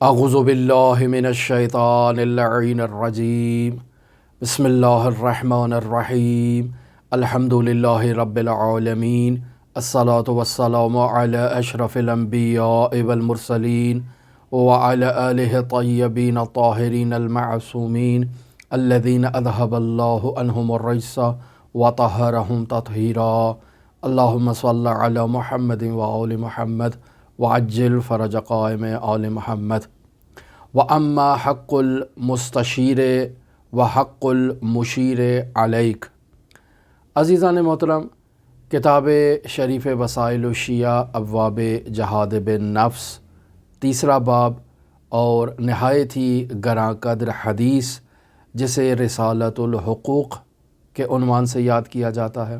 اعوذ باللہ من الشیطان اللعین الرجیم بسم اللہ الرحمن الرحیم الحمد للہ رب العالمین الصلاة والسلام علی اشرف الانبیاء والمرسلین وعلی آلہ الطیبین الطاہرین المعصومین الذین اذہب اللہ عنہم الرجس وطہرہم تطہیرا اللہم صل علی محمد وآل محمد وعجل فرج قائم آل محمد واما حق المستشیر وحق المشیر علیک۔ عزیزان محترم، کتاب شریف وسائل الشیعہ ابواب جہاد بالنفس تیسرا باب اور نہایت ہی گراں قدر حدیث جسے رسالۃ الحقوق کے عنوان سے یاد کیا جاتا ہے،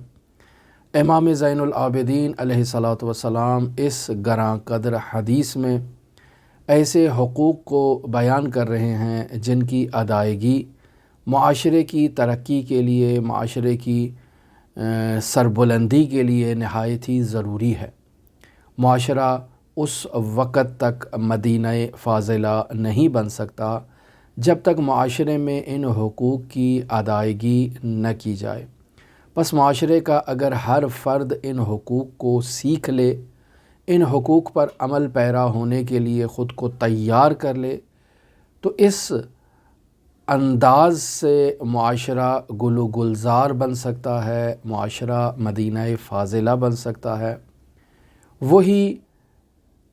امام زین العابدین علیہ الصلاۃ والسلام اس گراں قدر حدیث میں ایسے حقوق کو بیان کر رہے ہیں جن کی ادائیگی معاشرے کی ترقی کے لیے، معاشرے کی سربلندی کے لیے نہایت ہی ضروری ہے۔ معاشرہ اس وقت تک مدینہ فاضلہ نہیں بن سکتا جب تک معاشرے میں ان حقوق کی ادائیگی نہ کی جائے۔ پس معاشرے کا اگر ہر فرد ان حقوق کو سیکھ لے، ان حقوق پر عمل پیرا ہونے کے لیے خود کو تیار کر لے، تو اس انداز سے معاشرہ گل و گلزار بن سکتا ہے، معاشرہ مدینہ فاضلہ بن سکتا ہے۔ وہی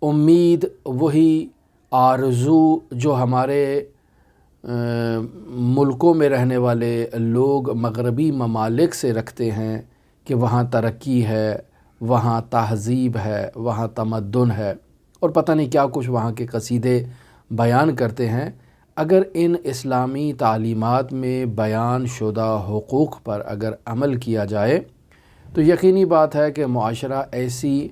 امید، وہی آرزو جو ہمارے ملکوں میں رہنے والے لوگ مغربی ممالک سے رکھتے ہیں کہ وہاں ترقی ہے، وہاں تہذیب ہے، وہاں تمدن ہے، اور پتہ نہیں کیا کچھ وہاں کے قصیدے بیان کرتے ہیں۔ اگر ان اسلامی تعلیمات میں بیان شدہ حقوق پر اگر عمل کیا جائے تو یقینی بات ہے کہ معاشرہ ایسی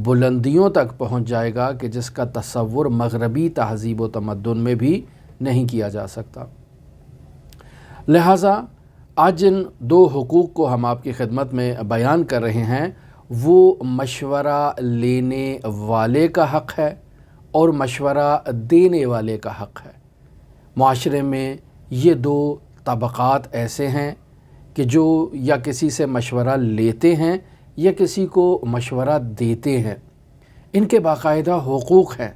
بلندیوں تک پہنچ جائے گا کہ جس کا تصور مغربی تہذیب و تمدن میں بھی نہیں کیا جا سکتا۔ لہٰذا آج جن دو حقوق کو ہم آپ کی خدمت میں بیان کر رہے ہیں وہ مشورہ لینے والے کا حق ہے اور مشورہ دینے والے کا حق ہے۔ معاشرے میں یہ دو طبقات ایسے ہیں کہ جو یا کسی سے مشورہ لیتے ہیں یا کسی کو مشورہ دیتے ہیں، ان کے باقاعدہ حقوق ہیں،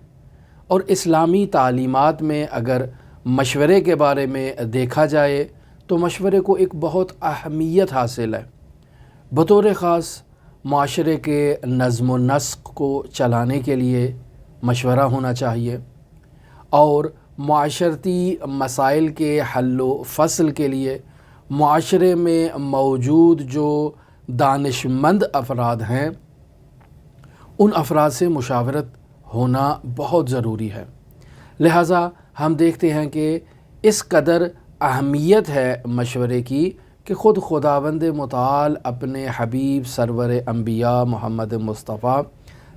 اور اسلامی تعلیمات میں اگر مشورے کے بارے میں دیکھا جائے تو مشورے کو ایک بہت اہمیت حاصل ہے۔ بطور خاص معاشرے کے نظم و نسق کو چلانے کے لیے مشورہ ہونا چاہیے، اور معاشرتی مسائل کے حل و فصل کے لیے معاشرے میں موجود جو دانشمند افراد ہیں ان افراد سے مشاورت ہونا بہت ضروری ہے۔ لہٰذا ہم دیکھتے ہیں کہ اس قدر اہمیت ہے مشورے کی کہ خود خداوند متعال اپنے حبیب سرور انبیاء محمد مصطفیٰ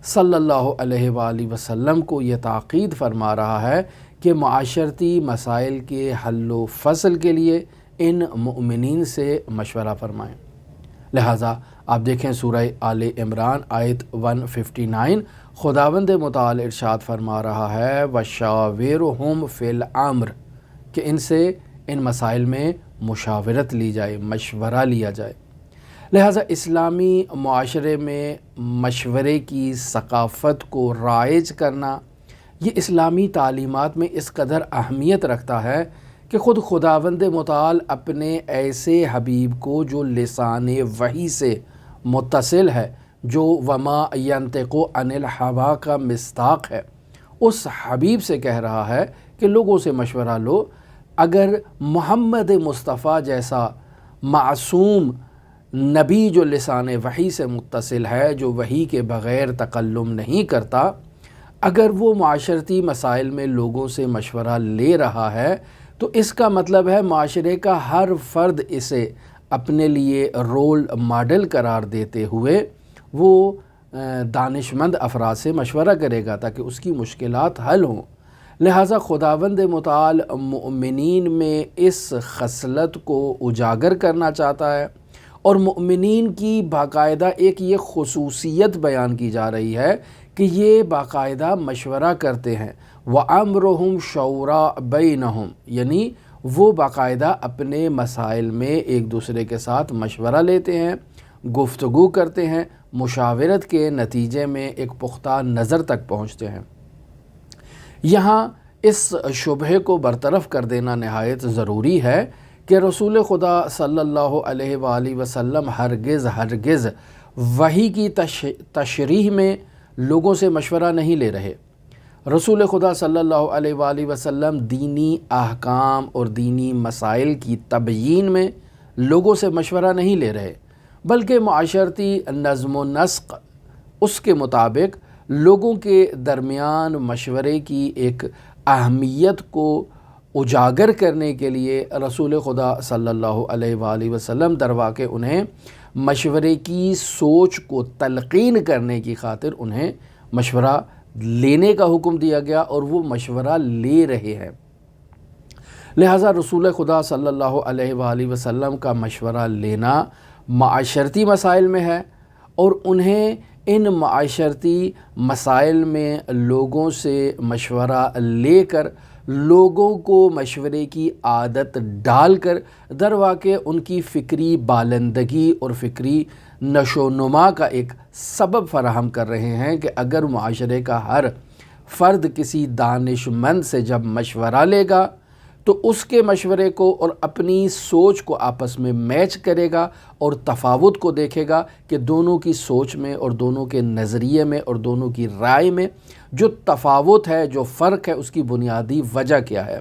صلی اللہ علیہ وآلہ وسلم کو یہ تاکید فرما رہا ہے کہ معاشرتی مسائل کے حل و فصل کے لیے ان مؤمنین سے مشورہ فرمائیں۔ لہٰذا آپ دیکھیں سورہ آل عمران آیت 159، خداوند متعال ارشاد فرما رہا ہے وَشَاوِرْهُمْ فِي الْأَمْرِ، کہ ان سے ان مسائل میں مشاورت لی جائے، مشورہ لیا جائے۔ لہٰذا اسلامی معاشرے میں مشورے کی ثقافت کو رائج کرنا یہ اسلامی تعلیمات میں اس قدر اہمیت رکھتا ہے کہ خود خداوند متعال اپنے ایسے حبیب کو جو لسان وحی سے متصل ہے، جو وما ینطق عن الہویٰ کا مصداق ہے، اس حبیب سے کہہ رہا ہے کہ لوگوں سے مشورہ لو۔ اگر محمد مصطفیٰ جیسا معصوم نبی جو لسان وحی سے متصل ہے، جو وحی کے بغیر تکلم نہیں کرتا، اگر وہ معاشرتی مسائل میں لوگوں سے مشورہ لے رہا ہے تو اس کا مطلب ہے معاشرے کا ہر فرد اسے اپنے لیے رول ماڈل قرار دیتے ہوئے وہ دانشمند افراد سے مشورہ کرے گا تاکہ اس کی مشکلات حل ہوں۔ لہٰذا خداوند متعال مؤمنین میں اس خصلت کو اجاگر کرنا چاہتا ہے اور مؤمنین کی باقاعدہ ایک یہ خصوصیت بیان کی جا رہی ہے کہ یہ باقاعدہ مشورہ کرتے ہیں، وَأَمْرُهُمْ شُورَىٰ بَيْنَهُمْ، یعنی وہ باقاعدہ اپنے مسائل میں ایک دوسرے کے ساتھ مشورہ لیتے ہیں، گفتگو کرتے ہیں، مشاورت کے نتیجے میں ایک پختہ نظر تک پہنچتے ہیں۔ یہاں اس شبہے کو برطرف کر دینا نہایت ضروری ہے کہ رسول خدا صلی اللہ علیہ وآلہ وسلم ہرگز وحی کی تشریح میں لوگوں سے مشورہ نہیں لے رہے۔ رسول خدا صلی اللہ علیہ وآلہ وسلم دینی احکام اور دینی مسائل کی تبیین میں لوگوں سے مشورہ نہیں لے رہے، بلکہ معاشرتی نظم و نسق اس کے مطابق لوگوں کے درمیان مشورے کی ایک اہمیت کو اجاگر کرنے کے لیے رسول خدا صلی اللہ علیہ وآلہ وسلم درواقع انہیں مشورے کی سوچ کو تلقین کرنے کی خاطر انہیں مشورہ لینے کا حکم دیا گیا، اور وہ مشورہ لے رہے ہیں۔ لہٰذا رسول خدا صلی اللہ علیہ وآلہ وسلم کا مشورہ لینا معاشرتی مسائل میں ہے، اور انہیں ان معاشرتی مسائل میں لوگوں سے مشورہ لے کر لوگوں کو مشورے کی عادت ڈال کر درواقع ان کی فکری بالندگی اور فکری نشو و نما کا ایک سبب فراہم کر رہے ہیں کہ اگر معاشرے کا ہر فرد کسی دانش مند سے جب مشورہ لے گا تو اس کے مشورے کو اور اپنی سوچ کو آپس میں میچ کرے گا اور تفاوت کو دیکھے گا کہ دونوں کی سوچ میں اور دونوں کے نظریے میں اور دونوں کی رائے میں جو تفاوت ہے، جو فرق ہے، اس کی بنیادی وجہ کیا ہے۔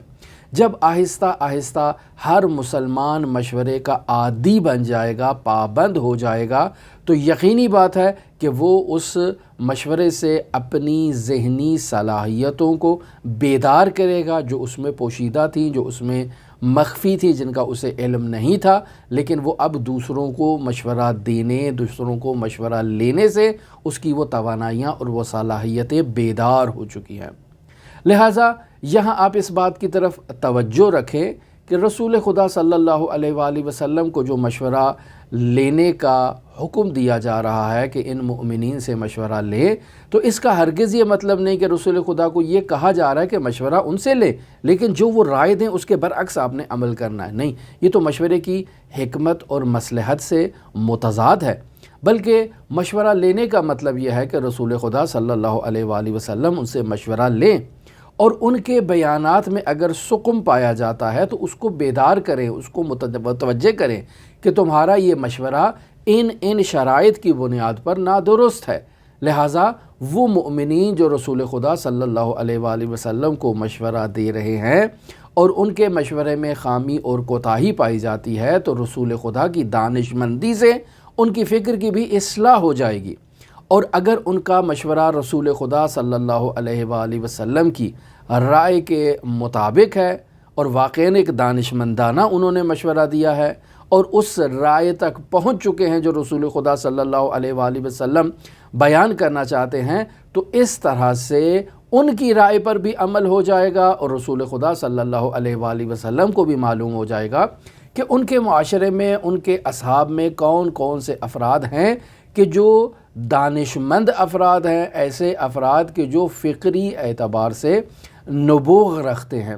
جب آہستہ آہستہ ہر مسلمان مشورے کا عادی بن جائے گا، پابند ہو جائے گا، تو یقینی بات ہے کہ وہ اس مشورے سے اپنی ذہنی صلاحیتوں کو بیدار کرے گا جو اس میں پوشیدہ تھیں، جو اس میں مخفی تھی، جن کا اسے علم نہیں تھا، لیکن وہ اب دوسروں کو مشورہ دینے، دوسروں کو مشورہ لینے سے اس کی وہ توانائیاں اور وہ صلاحیتیں بیدار ہو چکی ہیں۔ لہٰذا یہاں آپ اس بات کی طرف توجہ رکھیں کہ رسول خدا صلی اللہ علیہ وآلہ وسلم کو جو مشورہ لینے کا حکم دیا جا رہا ہے کہ ان مؤمنین سے مشورہ لے، تو اس کا ہرگز یہ مطلب نہیں کہ رسول خدا کو یہ کہا جا رہا ہے کہ مشورہ ان سے لے، لیکن جو وہ رائے دیں اس کے برعکس آپ نے عمل کرنا ہے۔ نہیں، یہ تو مشورے کی حکمت اور مصلحت سے متضاد ہے، بلکہ مشورہ لینے کا مطلب یہ ہے کہ رسول خدا صلی اللہ علیہ وآلہ وسلم ان سے مشورہ لیں، اور ان کے بیانات میں اگر سقم پایا جاتا ہے تو اس کو بیدار کریں، اس کو متوجہ کریں کہ تمہارا یہ مشورہ ان شرائط کی بنیاد پر نادرست ہے۔ لہٰذا وہ مؤمنین جو رسول خدا صلی اللہ علیہ وآلہ وسلم کو مشورہ دے رہے ہیں اور ان کے مشورے میں خامی اور کوتاہی پائی جاتی ہے، تو رسول خدا کی دانش مندی سے ان کی فکر کی بھی اصلاح ہو جائے گی، اور اگر ان کا مشورہ رسول خدا صلی اللہ علیہ وآلہ وسلم کی رائے کے مطابق ہے اور واقعاً ایک دانش مندانہ انہوں نے مشورہ دیا ہے اور اس رائے تک پہنچ چکے ہیں جو رسول خدا صلی اللہ علیہ وآلہ وسلم بیان کرنا چاہتے ہیں، تو اس طرح سے ان کی رائے پر بھی عمل ہو جائے گا، اور رسول خدا صلی اللہ علیہ وآلہ وسلم کو بھی معلوم ہو جائے گا کہ ان کے معاشرے میں، ان کے اصحاب میں کون کون سے افراد ہیں کہ جو دانش مند افراد ہیں، ایسے افراد کے جو فکری اعتبار سے نبوغ رکھتے ہیں۔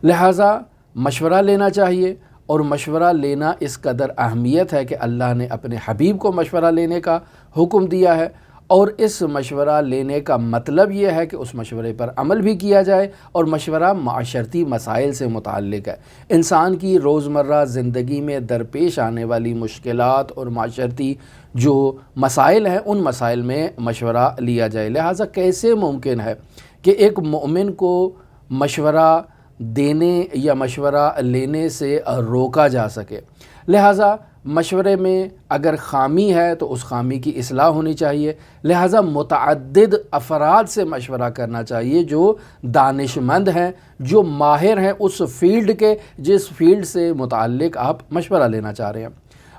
لہٰذا مشورہ لینا چاہیے، اور مشورہ لینا اس قدر اہمیت ہے کہ اللہ نے اپنے حبیب کو مشورہ لینے کا حکم دیا ہے، اور اس مشورہ لینے کا مطلب یہ ہے کہ اس مشورے پر عمل بھی کیا جائے، اور مشورہ معاشرتی مسائل سے متعلق ہے۔ انسان کی روزمرہ زندگی میں درپیش آنے والی مشکلات اور معاشرتی جو مسائل ہیں، ان مسائل میں مشورہ لیا جائے۔ لہٰذا کیسے ممکن ہے کہ ایک مومن کو مشورہ دینے یا مشورہ لینے سے روکا جا سکے؟ لہٰذا مشورے میں اگر خامی ہے تو اس خامی کی اصلاح ہونی چاہیے۔ لہٰذا متعدد افراد سے مشورہ کرنا چاہیے جو دانش مند ہیں، جو ماہر ہیں اس فیلڈ کے، جس فیلڈ سے متعلق آپ مشورہ لینا چاہ رہے ہیں۔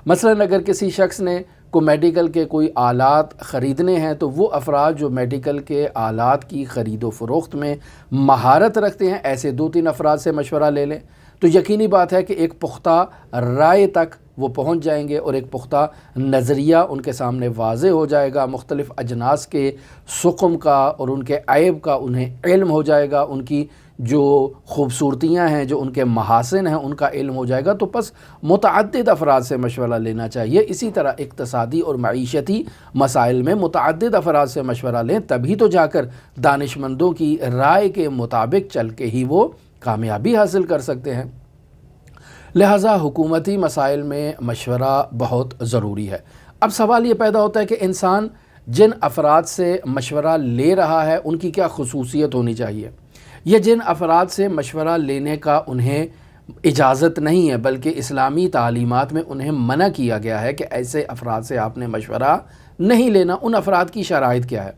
مثلاً اگر کسی شخص نے کو میڈیکل کے کوئی آلات خریدنے ہیں، تو وہ افراد جو میڈیکل کے آلات کی خرید و فروخت میں مہارت رکھتے ہیں، ایسے 2-3 افراد سے مشورہ لے لیں، تو یقینی بات ہے کہ ایک پختہ رائے تک وہ پہنچ جائیں گے اور ایک پختہ نظریہ ان کے سامنے واضح ہو جائے گا، مختلف اجناس کے سقم کا اور ان کے عیب کا انہیں علم ہو جائے گا، ان کی جو خوبصورتیاں ہیں، جو ان کے محاسن ہیں، ان کا علم ہو جائے گا۔ تو پس متعدد افراد سے مشورہ لینا چاہیے۔ اسی طرح اقتصادی اور معیشتی مسائل میں متعدد افراد سے مشورہ لیں، تبھی تو جا کر دانشمندوں کی رائے کے مطابق چل کے ہی وہ کامیابی حاصل کر سکتے ہیں۔ لہٰذا حکومتی مسائل میں مشورہ بہت ضروری ہے۔ اب سوال یہ پیدا ہوتا ہے کہ انسان جن افراد سے مشورہ لے رہا ہے ان کی کیا خصوصیت ہونی چاہیے، یا جن افراد سے مشورہ لینے کا انہیں اجازت نہیں ہے بلکہ اسلامی تعلیمات میں انہیں منع کیا گیا ہے کہ ایسے افراد سے آپ نے مشورہ نہیں لینا، ان افراد کی شرائط کیا ہے؟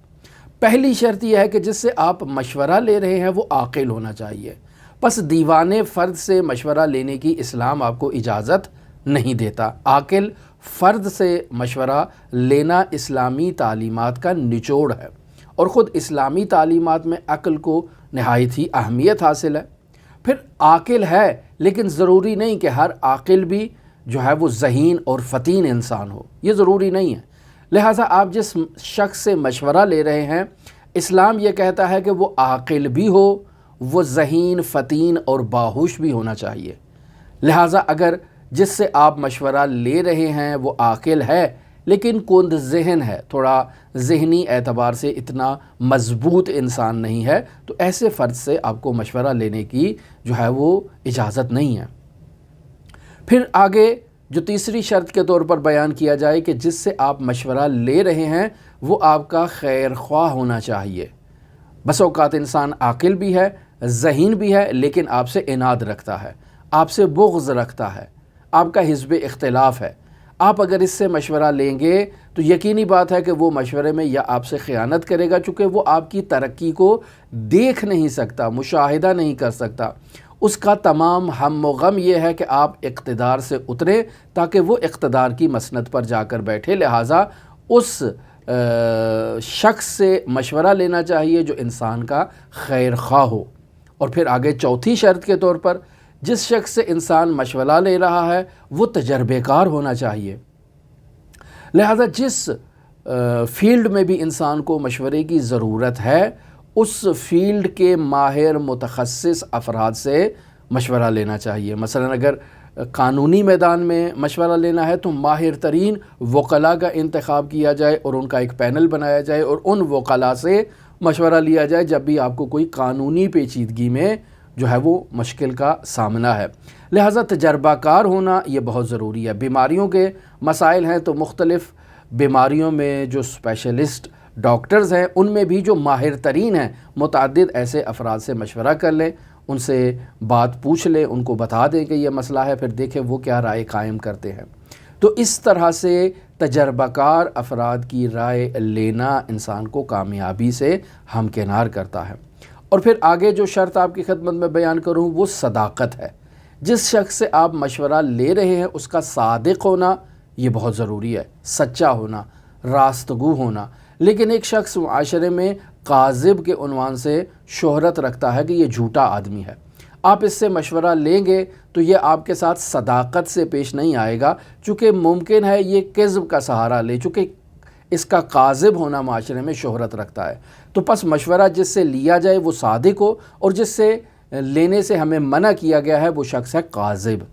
پہلی شرط یہ ہے کہ جس سے آپ مشورہ لے رہے ہیں وہ عاقل ہونا چاہیے۔ پس دیوانے فرد سے مشورہ لینے کی اسلام آپ کو اجازت نہیں دیتا۔ عاقل فرد سے مشورہ لینا اسلامی تعلیمات کا نچوڑ ہے، اور خود اسلامی تعلیمات میں عقل کو نہایت ہی اہمیت حاصل ہے۔ پھر عاقل ہے، لیکن ضروری نہیں کہ ہر عاقل بھی جو ہے وہ ذہین اور فطین انسان ہو، یہ ضروری نہیں ہے۔ لہٰذا آپ جس شخص سے مشورہ لے رہے ہیں، اسلام یہ کہتا ہے کہ وہ عاقل بھی ہو، وہ ذہین، فطین اور باہوش بھی ہونا چاہیے۔ لہٰذا اگر جس سے آپ مشورہ لے رہے ہیں وہ عاقل ہے لیکن کند ذہن ہے، تھوڑا ذہنی اعتبار سے اتنا مضبوط انسان نہیں ہے، تو ایسے فرد سے آپ کو مشورہ لینے کی جو ہے وہ اجازت نہیں ہے۔ پھر آگے جو تیسری شرط کے طور پر بیان کیا جائے کہ جس سے آپ مشورہ لے رہے ہیں وہ آپ کا خیر خواہ ہونا چاہیے۔ بس اوقات انسان عاقل بھی ہے، ذہین بھی ہے، لیکن آپ سے عناد رکھتا ہے، آپ سے بغض رکھتا ہے، آپ کا حزب اختلاف ہے۔ آپ اگر اس سے مشورہ لیں گے تو یقینی بات ہے کہ وہ مشورے میں یا آپ سے خیانت کرے گا، چونکہ وہ آپ کی ترقی کو دیکھ نہیں سکتا، مشاہدہ نہیں کر سکتا۔ اس کا تمام ہم و غم یہ ہے کہ آپ اقتدار سے اتریں تاکہ وہ اقتدار کی مسند پر جا کر بیٹھے۔ لہٰذا اس شخص سے مشورہ لینا چاہیے جو انسان کا خیر خواہ ہو۔ اور پھر آگے چوتھی شرط کے طور پر جس شخص سے انسان مشورہ لے رہا ہے وہ تجربے کار ہونا چاہیے۔ لہذا جس فیلڈ میں بھی انسان کو مشورے کی ضرورت ہے اس فیلڈ کے ماہر متخصص افراد سے مشورہ لینا چاہیے۔ مثلا اگر قانونی میدان میں مشورہ لینا ہے تو ماہر ترین وکلاء کا انتخاب کیا جائے اور ان کا ایک پینل بنایا جائے اور ان وکلاء سے مشورہ لیا جائے جب بھی آپ کو کوئی قانونی پیچیدگی میں جو ہے وہ مشکل کا سامنا ہے۔ لہٰذا تجربہ کار ہونا یہ بہت ضروری ہے۔ بیماریوں کے مسائل ہیں تو مختلف بیماریوں میں جو اسپیشلسٹ ڈاکٹرز ہیں ان میں بھی جو ماہر ترین ہیں، متعدد ایسے افراد سے مشورہ کر لیں، ان سے بات پوچھ لیں، ان کو بتا دیں کہ یہ مسئلہ ہے، پھر دیکھیں وہ کیا رائے قائم کرتے ہیں۔ تو اس طرح سے تجربہ کار افراد کی رائے لینا انسان کو کامیابی سے ہمکنار کرتا ہے۔ اور پھر آگے جو شرط آپ کی خدمت میں بیان کروں وہ صداقت ہے۔ جس شخص سے آپ مشورہ لے رہے ہیں اس کا صادق ہونا یہ بہت ضروری ہے، سچا ہونا، راستگو ہونا۔ لیکن ایک شخص معاشرے میں کاذب کے عنوان سے شہرت رکھتا ہے کہ یہ جھوٹا آدمی ہے، آپ اس سے مشورہ لیں گے تو یہ آپ کے ساتھ صداقت سے پیش نہیں آئے گا، چونکہ ممکن ہے یہ کذب کا سہارا لے، چونکہ اس کا کاذب ہونا معاشرے میں شہرت رکھتا ہے۔ تو پس مشورہ جس سے لیا جائے وہ صادق ہو، اور جس سے لینے سے ہمیں منع کیا گیا ہے وہ شخص ہے کاذب۔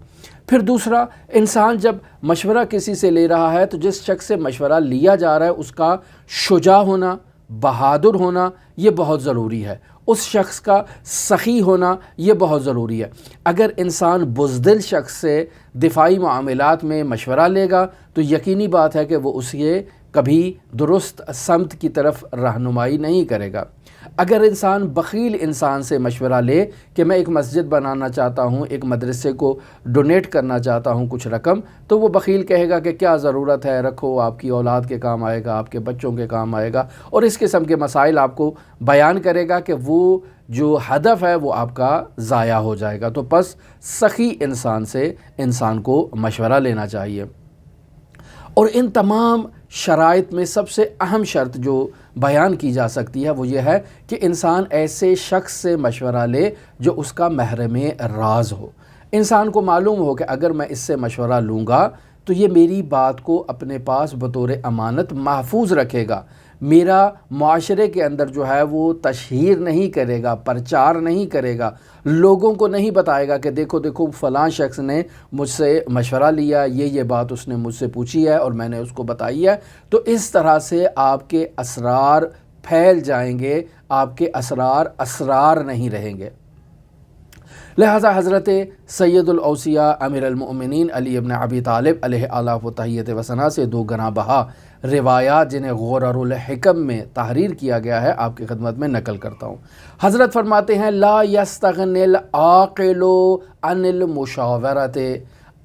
پھر دوسرا، انسان جب مشورہ کسی سے لے رہا ہے تو جس شخص سے مشورہ لیا جا رہا ہے اس کا شجاع ہونا، بہادر ہونا یہ بہت ضروری ہے، اس شخص کا سخی ہونا یہ بہت ضروری ہے۔ اگر انسان بزدل شخص سے دفاعی معاملات میں مشورہ لے گا تو یقینی بات ہے کہ وہ اسے کبھی درست سمت کی طرف رہنمائی نہیں کرے گا۔ اگر انسان بخیل انسان سے مشورہ لے کہ میں ایک مسجد بنانا چاہتا ہوں، ایک مدرسے کو ڈونیٹ کرنا چاہتا ہوں کچھ رقم، تو وہ بخیل کہے گا کہ کیا ضرورت ہے، رکھو، آپ کی اولاد کے کام آئے گا، آپ کے بچوں کے کام آئے گا، اور اس قسم کے مسائل آپ کو بیان کرے گا کہ وہ جو ہدف ہے وہ آپ کا ضائع ہو جائے گا۔ تو پس سخی انسان سے انسان کو مشورہ لینا چاہیے۔ اور ان تمام شرائط میں سب سے اہم شرط جو بیان کی جا سکتی ہے وہ یہ ہے کہ انسان ایسے شخص سے مشورہ لے جو اس کا محرم راز ہو۔ انسان کو معلوم ہو کہ اگر میں اس سے مشورہ لوں گا تو یہ میری بات کو اپنے پاس بطور امانت محفوظ رکھے گا، میرا معاشرے کے اندر جو ہے وہ تشہیر نہیں کرے گا، پرچار نہیں کرے گا، لوگوں کو نہیں بتائے گا کہ دیکھو دیکھو فلاں شخص نے مجھ سے مشورہ لیا، یہ بات اس نے مجھ سے پوچھی ہے اور میں نے اس کو بتائی ہے۔ تو اس طرح سے آپ کے اسرار پھیل جائیں گے، آپ کے اسرار نہیں رہیں گے۔ لہٰذا حضرت سید الاوصیاء امیر المؤمنین علی ابن ابی طالب علیہ آلاف و تحیت و ثنا سے دو گراں بہا روایات جنہیں غرر الحکم میں تحریر کیا گیا ہے آپ کی خدمت میں نقل کرتا ہوں۔ حضرت فرماتے ہیں لا یستغنی العاقل عن المشاورۃ،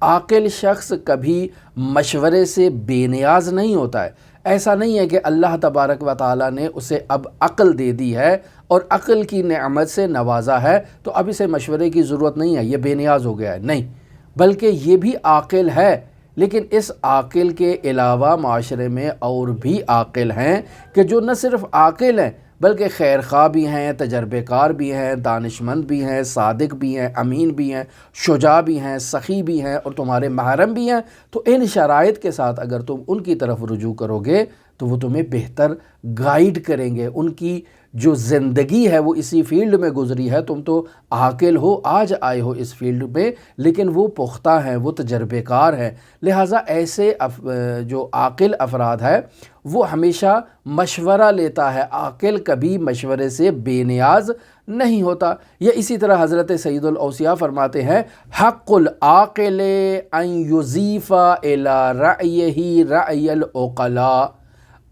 عاقل شخص کبھی مشورے سے بے نیاز نہیں ہوتا ہے۔ ایسا نہیں ہے کہ اللہ تبارک و تعالیٰ نے اسے اب عقل دے دی ہے اور عقل کی نعمت سے نوازا ہے تو اب اسے مشورے کی ضرورت نہیں ہے، یہ بے نیاز ہو گیا ہے، نہیں، بلکہ یہ بھی عاقل ہے، لیکن اس عاقل کے علاوہ معاشرے میں اور بھی عاقل ہیں کہ جو نہ صرف عاقل ہیں بلکہ خیر خواہ بھی ہیں، تجربے کار بھی ہیں، دانش مند بھی ہیں، صادق بھی ہیں، امین بھی ہیں، شجاع بھی ہیں، سخی بھی ہیں اور تمہارے محرم بھی ہیں۔ تو ان شرائط کے ساتھ اگر تم ان کی طرف رجوع کرو گے تو وہ تمہیں بہتر گائیڈ کریں گے۔ ان کی جو زندگی ہے وہ اسی فیلڈ میں گزری ہے، تم تو عاقل ہو، آج آئے ہو اس فیلڈ میں، لیکن وہ پختہ ہیں، وہ تجربے کار ہیں۔ لہٰذا ایسے جو عاقل افراد ہے وہ ہمیشہ مشورہ لیتا ہے، عاقل کبھی مشورے سے بے نیاز نہیں ہوتا۔ یا اسی طرح حضرت سید الاوصیاء فرماتے ہیں حق العاقل ان یضیف الی رأیہ رأی العقلاء،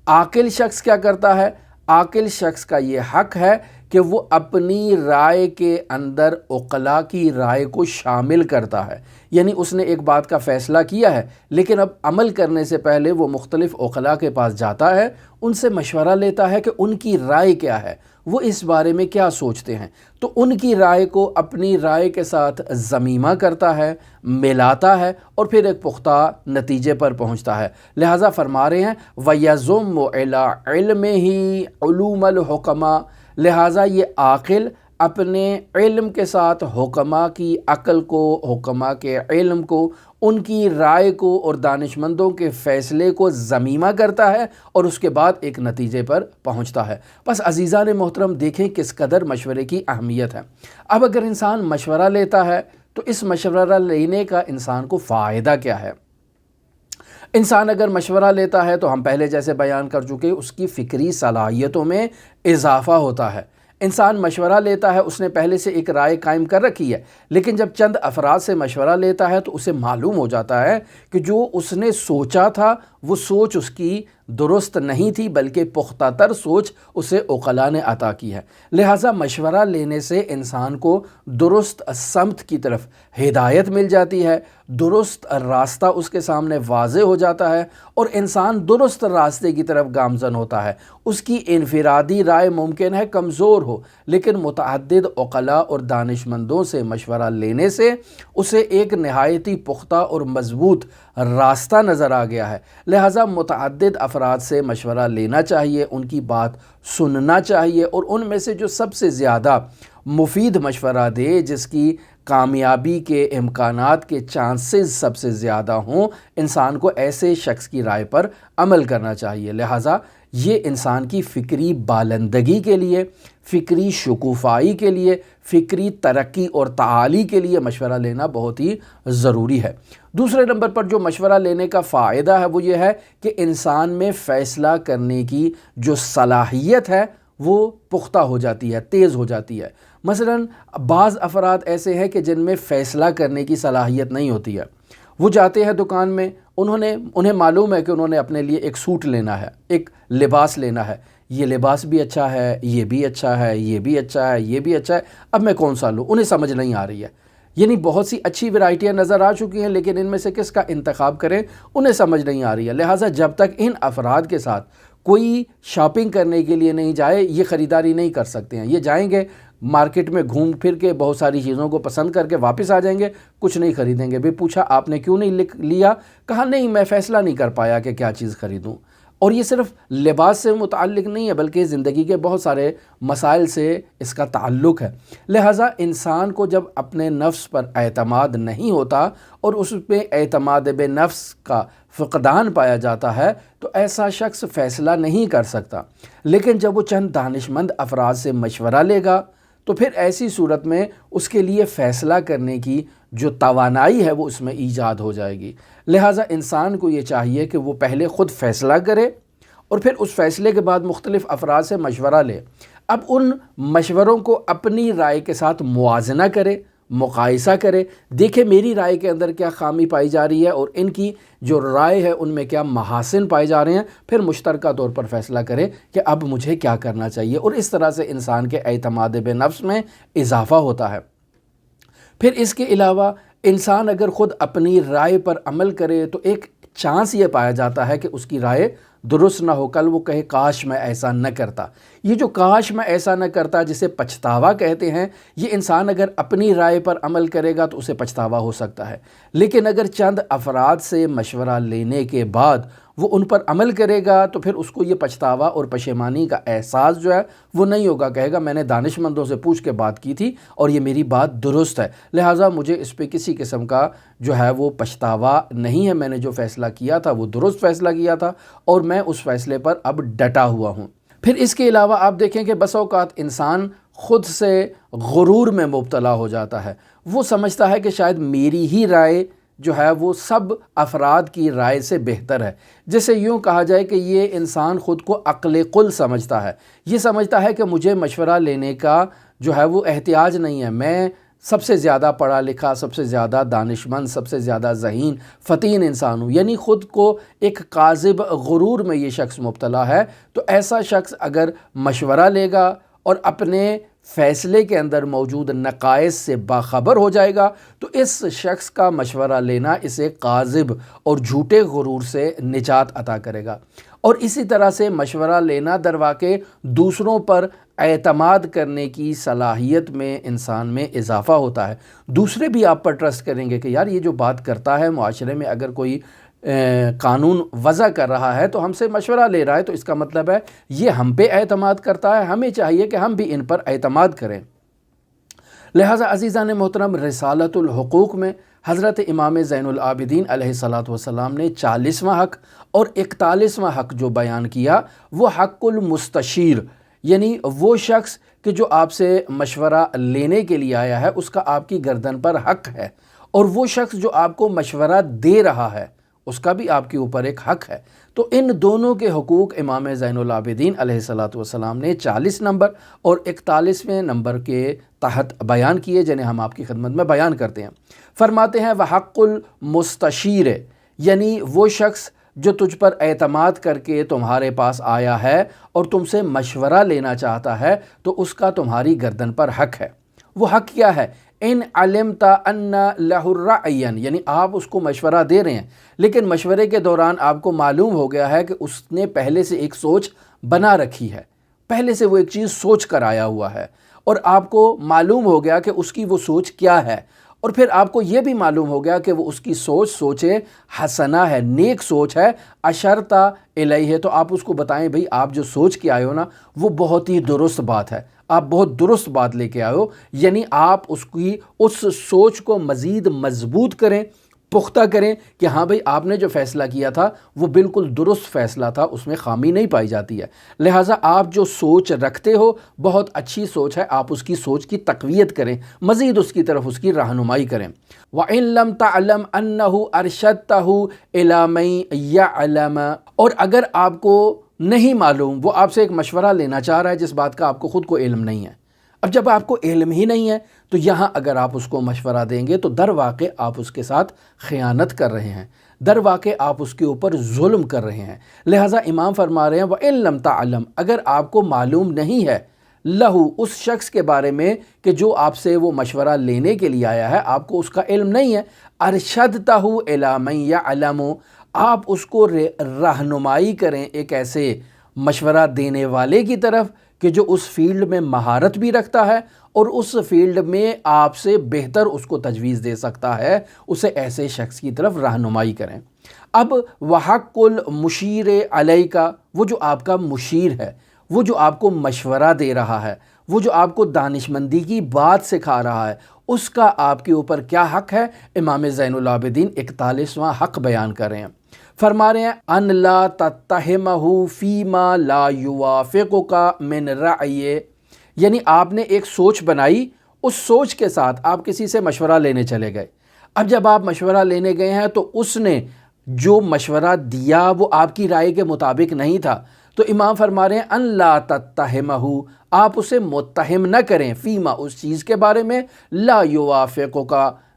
عاقل شخص کیا کرتا ہے؟ عاقل شخص کا یہ حق ہے کہ وہ اپنی رائے کے اندر عقلاء کی رائے کو شامل کرتا ہے، یعنی اس نے ایک بات کا فیصلہ کیا ہے لیکن اب عمل کرنے سے پہلے وہ مختلف عقلاء کے پاس جاتا ہے، ان سے مشورہ لیتا ہے کہ ان کی رائے کیا ہے، وہ اس بارے میں کیا سوچتے ہیں، تو ان کی رائے کو اپنی رائے کے ساتھ ضمیمہ کرتا ہے، ملاتا ہے اور پھر ایک پختہ نتیجے پر پہنچتا ہے۔ لہٰذا فرما رہے ہیں وَيَضُمُّ إِلَىٰ عِلْمِهِ عُلُومَ الْحُكَمَاء، لہٰذا یہ عاقل اپنے علم کے ساتھ حکماء کی عقل کو، حکماء کے علم کو، ان کی رائے کو اور دانش مندوں کے فیصلے کو ضمیمہ کرتا ہے اور اس کے بعد ایک نتیجے پر پہنچتا ہے۔ بس عزیزان محترم دیکھیں کس قدر مشورے کی اہمیت ہے۔ اب اگر انسان مشورہ لیتا ہے تو اس مشورہ لینے کا انسان کو فائدہ کیا ہے؟ انسان اگر مشورہ لیتا ہے تو ہم پہلے جیسے بیان کر چکے اس کی فکری صلاحیتوں میں اضافہ ہوتا ہے۔ انسان مشورہ لیتا ہے، اس نے پہلے سے ایک رائے قائم کر رکھی ہے، لیکن جب چند افراد سے مشورہ لیتا ہے تو اسے معلوم ہو جاتا ہے کہ جو اس نے سوچا تھا وہ سوچ اس کی درست نہیں تھی، بلکہ پختہ تر سوچ اسے عقلاء نے عطا کی ہے۔ لہٰذا مشورہ لینے سے انسان کو درست سمت کی طرف ہدایت مل جاتی ہے، درست راستہ اس کے سامنے واضح ہو جاتا ہے اور انسان درست راستے کی طرف گامزن ہوتا ہے۔ اس کی انفرادی رائے ممکن ہے کمزور ہو، لیکن متعدد عقلاء اور دانش مندوں سے مشورہ لینے سے اسے ایک نہایتی پختہ اور مضبوط راستہ نظر آ گیا ہے۔ لہٰذا متعدد افراد سے مشورہ لینا چاہیے، ان کی بات سننا چاہیے اور ان میں سے جو سب سے زیادہ مفید مشورہ دے، جس کی کامیابی کے امکانات کے چانسز سب سے زیادہ ہوں، انسان کو ایسے شخص کی رائے پر عمل کرنا چاہیے۔ لہٰذا یہ انسان کی فکری بالندگی کے لیے، فکری شکوفائی کے لیے، فکری ترقی اور تعالی کے لیے مشورہ لینا بہت ہی ضروری ہے۔ دوسرے نمبر پر جو مشورہ لینے کا فائدہ ہے وہ یہ ہے کہ انسان میں فیصلہ کرنے کی جو صلاحیت ہے وہ پختہ ہو جاتی ہے، تیز ہو جاتی ہے۔ مثلا بعض افراد ایسے ہیں کہ جن میں فیصلہ کرنے کی صلاحیت نہیں ہوتی ہے، وہ جاتے ہیں دکان میں، انہیں معلوم ہے کہ انہوں نے اپنے لیے ایک سوٹ لینا ہے، ایک لباس لینا ہے، یہ لباس بھی اچھا ہے، یہ بھی اچھا ہے، یہ بھی اچھا ہے، یہ بھی اچھا ہے، اب میں کون سا لوں؟ انہیں سمجھ نہیں آ رہی ہے، یعنی بہت سی اچھی ورائٹیاں نظر آ چکی ہیں لیکن ان میں سے کس کا انتخاب کریں انہیں سمجھ نہیں آ رہی ہے۔ لہٰذا جب تک ان افراد کے ساتھ کوئی شاپنگ کرنے کے لیے نہیں جائے، یہ خریداری نہیں کر سکتے ہیں۔ یہ جائیں گے مارکیٹ میں گھوم پھر کے بہت ساری چیزوں کو پسند کر کے واپس آ جائیں گے، کچھ نہیں خریدیں گے۔ بھی پوچھا آپ نے کیوں نہیں لیا؟ کہا نہیں میں فیصلہ نہیں کر پایا کہ کیا چیز خریدوں۔ اور یہ صرف لباس سے متعلق نہیں ہے بلکہ زندگی کے بہت سارے مسائل سے اس کا تعلق ہے۔ لہٰذا انسان کو جب اپنے نفس پر اعتماد نہیں ہوتا اور اس پہ اعتماد بے نفس کا فقدان پایا جاتا ہے تو ایسا شخص فیصلہ نہیں کر سکتا، لیکن جب وہ چند دانشمند افراد سے مشورہ لے گا تو پھر ایسی صورت میں اس کے لیے فیصلہ کرنے کی جو توانائی ہے وہ اس میں ایجاد ہو جائے گی۔ لہٰذا انسان کو یہ چاہیے کہ وہ پہلے خود فیصلہ کرے اور پھر اس فیصلے کے بعد مختلف افراد سے مشورہ لے۔ اب ان مشوروں کو اپنی رائے کے ساتھ موازنہ کرے، مقایسہ کرے، دیکھے میری رائے کے اندر کیا خامی پائی جا رہی ہے اور ان کی جو رائے ہے ان میں کیا محاسن پائے جا رہے ہیں، پھر مشترکہ طور پر فیصلہ کرے کہ اب مجھے کیا کرنا چاہیے، اور اس طرح سے انسان کے اعتماد بے نفس میں اضافہ ہوتا ہے۔ پھر اس کے علاوہ انسان اگر خود اپنی رائے پر عمل کرے تو ایک چانس یہ پایا جاتا ہے کہ اس کی رائے درست نہ ہو، کل وہ کہے کاش میں ایسا نہ کرتا۔ یہ جو کاش میں ایسا نہ کرتا جسے پچھتاوا کہتے ہیں، یہ انسان اگر اپنی رائے پر عمل کرے گا تو اسے پچھتاوا ہو سکتا ہے، لیکن اگر چند افراد سے مشورہ لینے کے بعد وہ ان پر عمل کرے گا تو پھر اس کو یہ پچھتاوا اور پشیمانی کا احساس جو ہے وہ نہیں ہوگا، کہے گا میں نے دانشمندوں سے پوچھ کے بات کی تھی اور یہ میری بات درست ہے، لہٰذا مجھے اس پہ کسی قسم کا جو ہے وہ پچھتاوا نہیں ہے، میں نے جو فیصلہ کیا تھا وہ درست فیصلہ کیا تھا اور میں اس فیصلے پر اب ڈٹا ہوا ہوں۔ پھر اس کے علاوہ آپ دیکھیں کہ بس اوقات انسان خود سے غرور میں مبتلا ہو جاتا ہے، وہ سمجھتا ہے کہ شاید میری ہی رائے جو ہے وہ سب افراد کی رائے سے بہتر ہے، جیسے یوں کہا جائے کہ یہ انسان خود کو عقل قل سمجھتا ہے، یہ سمجھتا ہے کہ مجھے مشورہ لینے کا جو ہے وہ احتیاج نہیں ہے، میں سب سے زیادہ پڑھا لکھا، سب سے زیادہ دانشمند، سب سے زیادہ ذہین فطین انسان ہوں، یعنی خود کو ایک کاذب غرور میں یہ شخص مبتلا ہے۔ تو ایسا شخص اگر مشورہ لے گا اور اپنے فیصلے کے اندر موجود نقائص سے باخبر ہو جائے گا تو اس شخص کا مشورہ لینا اسے کاذب اور جھوٹے غرور سے نجات عطا کرے گا، اور اسی طرح سے مشورہ لینا در واقع دوسروں پر اعتماد کرنے کی صلاحیت میں انسان میں اضافہ ہوتا ہے۔ دوسرے بھی آپ پر ٹرسٹ کریں گے کہ یار یہ جو بات کرتا ہے، معاشرے میں اگر کوئی قانون وضع کر رہا ہے تو ہم سے مشورہ لے رہا ہے تو اس کا مطلب ہے یہ ہم پہ اعتماد کرتا ہے، ہمیں چاہیے کہ ہم بھی ان پر اعتماد کریں۔ لہٰذا عزیزان محترم، رسالۃ الحقوق میں حضرت امام زین العابدین علیہ الصلاۃ والسلام نے 40واں حق اور 41واں حق جو بیان کیا وہ حق المستشیر، یعنی وہ شخص کہ جو آپ سے مشورہ لینے کے لیے آیا ہے اس کا آپ کی گردن پر حق ہے، اور وہ شخص جو آپ کو مشورہ دے رہا ہے اس کا بھی آپ کے اوپر ایک حق ہے۔ تو ان دونوں کے حقوق امام زین العابدین علیہ الصلاۃ والسلام نے 40 نمبر اور 41ویں نمبر کے تحت بیان کیے، جنہیں ہم آپ کی خدمت میں بیان کرتے ہیں۔ فرماتے ہیں وحق المستشیر، یعنی وہ شخص جو تجھ پر اعتماد کر کے تمہارے پاس آیا ہے اور تم سے مشورہ لینا چاہتا ہے تو اس کا تمہاری گردن پر حق ہے۔ وہ حق کیا ہے؟ ان علمت ان لہ الرأی، یعنی آپ اس کو مشورہ دے رہے ہیں لیکن مشورے کے دوران آپ کو معلوم ہو گیا ہے کہ اس نے پہلے سے ایک سوچ بنا رکھی ہے، پہلے سے وہ ایک چیز سوچ کر آیا ہوا ہے، اور آپ کو معلوم ہو گیا کہ اس کی وہ سوچ کیا ہے، اور پھر آپ کو یہ بھی معلوم ہو گیا کہ وہ اس کی سوچ حسنہ ہے، نیک سوچ ہے، اشرتا الیہ، تو آپ اس کو بتائیں بھئی آپ جو سوچ کے آئے ہو نا وہ بہت ہی درست بات ہے، آپ بہت درست بات لے کے آئے ہو، یعنی آپ اس سوچ کو مزید مضبوط کریں، پختہ کریں کہ ہاں بھئی آپ نے جو فیصلہ کیا تھا وہ بالکل درست فیصلہ تھا، اس میں خامی نہیں پائی جاتی ہے۔ لہٰذا آپ جو سوچ رکھتے ہو بہت اچھی سوچ ہے، آپ اس کی سوچ کی تقویت کریں، مزید اس کی طرف اس کی رہنمائی کریں۔ وَإِن لَمْ تَعْلَمْ أَنَّهُ أَرْشَدْتَهُ إِلَى مَن يَعْلَمُ، اور اگر آپ کو نہیں معلوم، وہ آپ سے ایک مشورہ لینا چاہ رہا ہے جس بات کا آپ کو خود کو علم نہیں ہے، اب جب آپ کو علم ہی نہیں ہے تو یہاں اگر آپ اس کو مشورہ دیں گے تو در واقع آپ اس کے ساتھ خیانت کر رہے ہیں، در واقع آپ اس کے اوپر ظلم کر رہے ہیں۔ لہٰذا امام فرما رہے ہیں وَإِن لَمْ تَعْلَمْ، اگر آپ کو معلوم نہیں ہے لہو، اس شخص کے بارے میں کہ جو آپ سے وہ مشورہ لینے کے لیے آیا ہے، آپ کو اس کا علم نہیں ہے، ارشدتہ الی من یعلم، آپ اس کو رہنمائی کریں ایک ایسے مشورہ دینے والے کی طرف کہ جو اس فیلڈ میں مہارت بھی رکھتا ہے اور اس فیلڈ میں آپ سے بہتر اس کو تجویز دے سکتا ہے، اسے ایسے شخص کی طرف رہنمائی کریں۔ اب وحق المشیر علیک، وہ جو آپ کا مشیر ہے، وہ جو آپ کو مشورہ دے رہا ہے، وہ جو آپ کو دانشمندی کی بات سکھا رہا ہے، اس کا آپ کے اوپر کیا حق ہے؟ امام زین العابدین 41واں حق بیان کر رہے ہیں، فرما رہے ہیں ان لا تتہمہ فیما لا یوافقک من رأی، یعنی آپ نے ایک سوچ بنائی، اس سوچ کے ساتھ آپ کسی سے مشورہ لینے چلے گئے۔ اب جب آپ مشورہ لینے گئے ہیں تو اس نے جو مشورہ دیا وہ آپ کی رائے کے مطابق نہیں تھا، تو امام فرما رہے ہیں ان لا تتہمہ، آپ اسے متہم نہ کریں، فیما اس چیز کے بارے میں لا یوافقک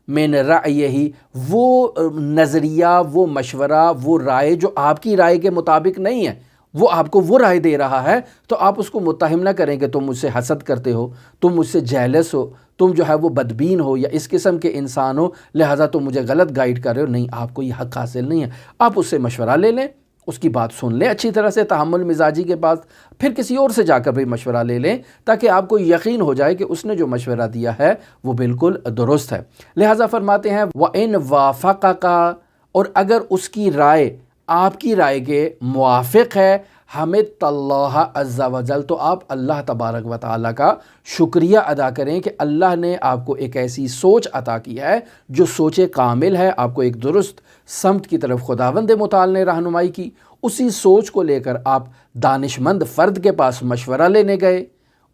من رأیہ، وہ نظریہ، وہ مشورہ، وہ رائے جو آپ کی رائے کے مطابق نہیں ہے، وہ آپ کو وہ رائے دے رہا ہے تو آپ اس کو متہم نہ کریں کہ تم مجھ سے حسد کرتے ہو، تم مجھ سے جیلس ہو، تم جو ہے وہ بدبین ہو یا اس قسم کے انسان ہو، لہٰذا تم مجھے غلط گائیڈ کر رہے ہو۔ نہیں، آپ کو یہ حق حاصل نہیں ہے۔ آپ اس سے مشورہ لے لیں، اس کی بات سن لیں اچھی طرح سے، تحمل مزاجی کے پاس، پھر کسی اور سے جا کر بھی مشورہ لے لیں تاکہ آپ کو یقین ہو جائے کہ اس نے جو مشورہ دیا ہے وہ بالکل درست ہے۔ لہٰذا فرماتے ہیں وَإِنْ وَافَقَكَ، اور اگر اس کی رائے آپ کی رائے کے موافق ہے، حمدت اللہ عز و جل، تو آپ اللہ تبارک و تعالیٰ کا شکریہ ادا کریں کہ اللہ نے آپ کو ایک ایسی سوچ عطا کی ہے جو سوچ کامل ہے، آپ کو ایک درست سمت کی طرف خداوند متعال نے رہنمائی کی۔ اسی سوچ کو لے کر آپ دانشمند فرد کے پاس مشورہ لینے گئے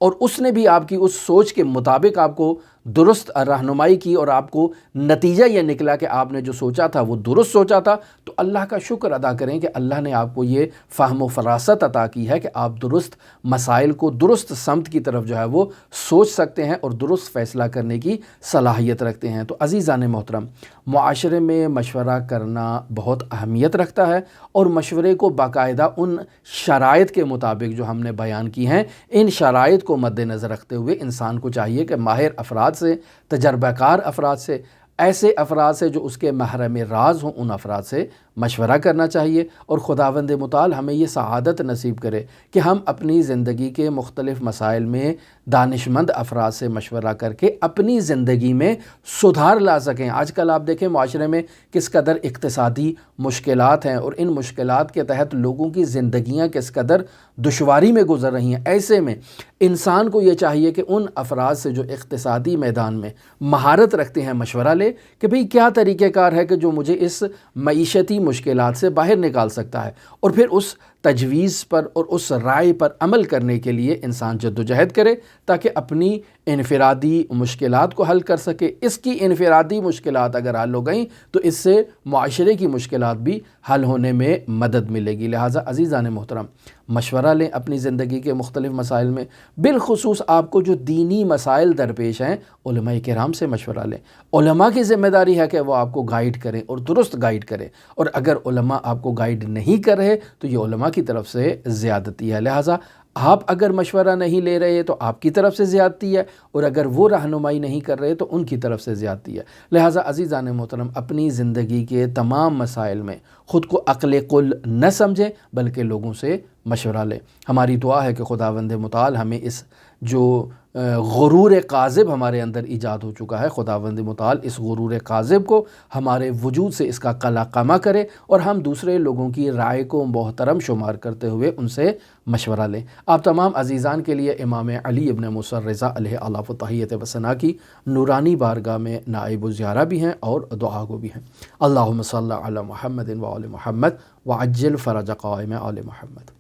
اور اس نے بھی آپ کی اس سوچ کے مطابق آپ کو درست رہنمائی کی اور آپ کو نتیجہ یہ نکلا کہ آپ نے جو سوچا تھا وہ درست سوچا تھا، تو اللہ کا شکر ادا کریں کہ اللہ نے آپ کو یہ فہم و فراست عطا کی ہے کہ آپ درست مسائل کو درست سمت کی طرف جو ہے وہ سوچ سکتے ہیں اور درست فیصلہ کرنے کی صلاحیت رکھتے ہیں۔ تو عزیزان محترم، معاشرے میں مشورہ کرنا بہت اہمیت رکھتا ہے، اور مشورے کو باقاعدہ ان شرائط کے مطابق جو ہم نے بیان کی ہیں، ان شرائط کو مد نظر رکھتے ہوئے انسان کو چاہیے کہ ماہر افراد سے، تجربہ کار افراد سے، ایسے افراد سے جو اس کے محرم راز ہوں، ان افراد سے مشورہ کرنا چاہیے، اور خداوند متعال ہمیں یہ سعادت نصیب کرے کہ ہم اپنی زندگی کے مختلف مسائل میں دانشمند افراد سے مشورہ کر کے اپنی زندگی میں سدھار لا سکیں۔ آج کل آپ دیکھیں معاشرے میں کس قدر اقتصادی مشکلات ہیں، اور ان مشکلات کے تحت لوگوں کی زندگیاں کس قدر دشواری میں گزر رہی ہیں۔ ایسے میں انسان کو یہ چاہیے کہ ان افراد سے جو اقتصادی میدان میں مہارت رکھتے ہیں مشورہ لے کہ بھئی کیا طریقہ کار ہے کہ جو مجھے اس معیشتی مشکلات سے باہر نکال سکتا ہے، اور پھر اس تجویز پر اور اس رائے پر عمل کرنے کے لیے انسان جدوجہد کرے تاکہ اپنی انفرادی مشکلات کو حل کر سکے۔ اس کی انفرادی مشکلات اگر حل ہو گئیں تو اس سے معاشرے کی مشکلات بھی حل ہونے میں مدد ملے گی۔ لہٰذا عزیزان محترم، مشورہ لیں اپنی زندگی کے مختلف مسائل میں، بالخصوص آپ کو جو دینی مسائل درپیش ہیں، علماء کرام سے مشورہ لیں۔ علماء کی ذمہ داری ہے کہ وہ آپ کو گائیڈ کریں اور درست گائیڈ کریں، اور اگر علماء آپ کو گائیڈ نہیں کر رہے تو یہ علماء کی طرف سے زیادتی ہے۔ لہٰذا آپ اگر مشورہ نہیں لے رہے تو آپ کی طرف سے زیادتی ہے، اور اگر وہ رہنمائی نہیں کر رہے تو ان کی طرف سے زیادتی ہے۔ لہٰذا عزیزان محترم، اپنی زندگی کے تمام مسائل میں خود کو عقل کل نہ سمجھیں بلکہ لوگوں سے مشورہ لیں۔ ہماری دعا ہے کہ خداوند متعال ہمیں اس جو غرور قاذب ہمارے اندر ایجاد ہو چکا ہے، خداوند متعال اس غرور قاذب کو ہمارے وجود سے اس کا قلع قمع کرے، اور ہم دوسرے لوگوں کی رائے کو محترم شمار کرتے ہوئے ان سے مشورہ لیں۔ آپ تمام عزیزان کے لیے امام علی ابن موسیٰ الرضا علیہ الاف و تحیت و ثنا کی نورانی بارگاہ میں نائب الزیارہ بھی ہیں اور دعا گو بھی ہیں۔ اللہم صلی علی محمد و آل محمد وعجل فرج قائم آل محمد۔